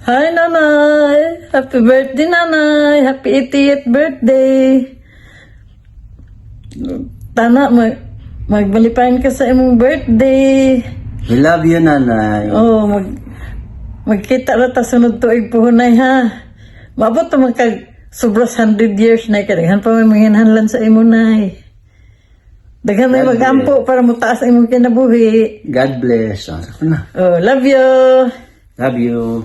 Hi, Nanay! Happy birthday, Nanay! Happy 80th birthday! Tana, magbalipayan ka sa imong birthday. We love you, Nanay. Oh, magkita na ta sunod tuig puhunay, ha? Maabot naman kag sobras 100 years na kadaghan pa may manginhanlan sa imo, Nay. Daghan may magampo para mutaas ang imong kinabuhi. God bless. Oh, love you! Love you.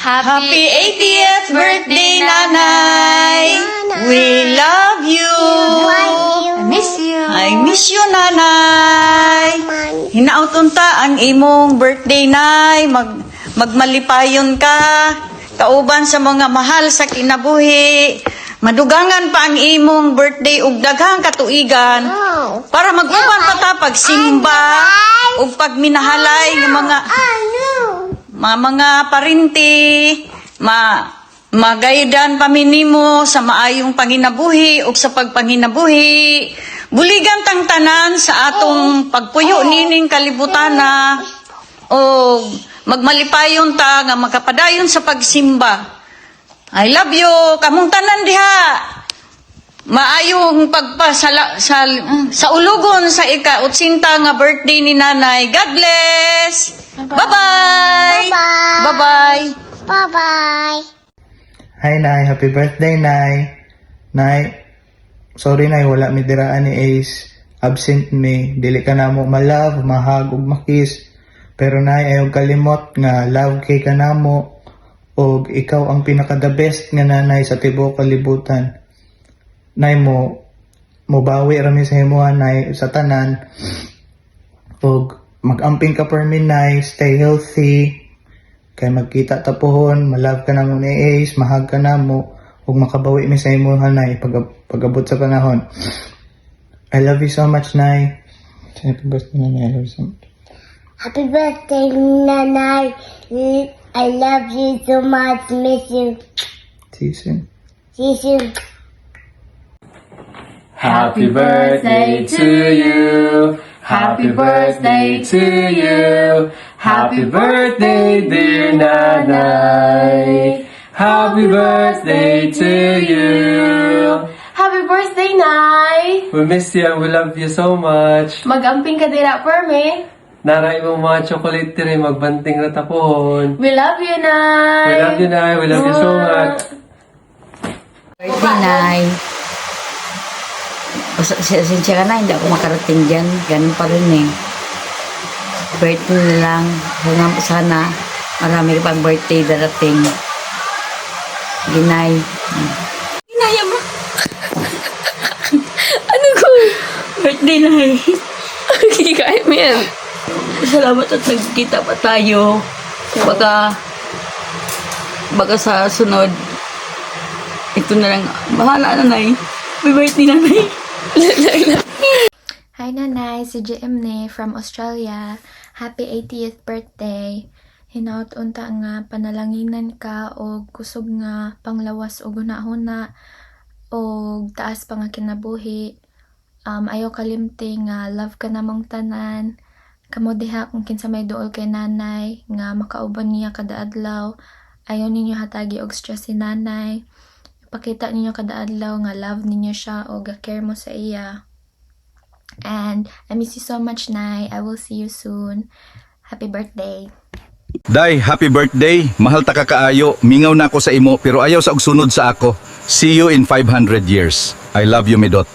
Happy 80th birthday, Nanay! We love you! I miss you. I miss you, Nanay! Hinautunta ang imong birthday, Nay. Magmalipayon ka. Kauban sa mga mahal sa kinabuhi. Madugangan pa ang imong birthday ug daghang katuigan. Para mag-uban pa ta pagsimba ug pagminahalay ng mga parinti, magaydan paminimo sa maayong panginabuhi ug sa pagpanginabuhi. Buligan tang tanan sa atong pagpuyo nining kalibutana o magmalipayon ta nga magkapadayon sa pagsimba. I love you, kamong tanan diha. Maayong sa ulugon sa ika-80 nga birthday ni Nanay. God bless. Bye-bye. Bye-bye. Bye-bye. Hi, Nay. Happy birthday, Nay. Nay, sorry, Nay. Wala mi diraan ni Ace. Absent mi. Dili ka na mo malove, mahag, ug makis. Pero, Nay, ayaw kalimot nga love kay ka na mo. Og ikaw ang pinaka-the best nga nanay sa tibuok kalibutan. Nay, bawi rami sa himuha, Nay, sa tanan. Og mag-amping ka per min, Nay. Stay healthy. Kay magkita tapuhon, malove ka na mo ni Ace, mahag ka na mo, ug makabawi mi sa imo, Nay, pag-abot sa panahon. I love you so much, Nay. Happy birthday, Nanay. I love you so much. Happy birthday, Nanay. I love you so much. Miss you. See you soon. See you soon. Happy birthday to you. Happy birthday to you. Happy birthday, dear Nanay. Happy birthday to you. Happy birthday, Nay! We miss you and we love you so much. Mag-amping ka dira per me. Naray mo mga chocolate rin, magbanting na tapuhon. We love you, Nay! We love you, Nay. We love you so much. Birthday, Nay. Sinsya ka na, hindi ako makarating dyan. Ganun pa rin eh. Birthday na lang. Sana marami pang birthday darating. Ginay. Ginaya mo. Ano ko? Birthday, Nay. Okay, kaya mo yan. Salamat at nagkita pa tayo. Baka sa sunod, ito na lang. Bahala na, Nay. May birthday na, Nay. Hi Nanay, si JM ni from Australia. Happy 80th birthday. Hinaut-unta nga panalanginan ka o kusog nga panglawas o gunahuna o taas pa nga kinabuhi. Ayaw kalimti nga love ka namong tanan. Kamo diha kung kinsa may duol kay Nanay nga makauban niya kada adlaw. Ayaw ninyo hatagi og stress si Nanay. Pakita ninyo kada adlaw nga love ninyo siya o ga-care mo sa iya. And I miss you so much, Nay. I will see you soon. Happy birthday. Day, happy birthday. Mahal ta ka kaayo. Mingaw na ako sa imo pero ayaw sa og sunod sa ako. See you in 500 years. I love you, Midot.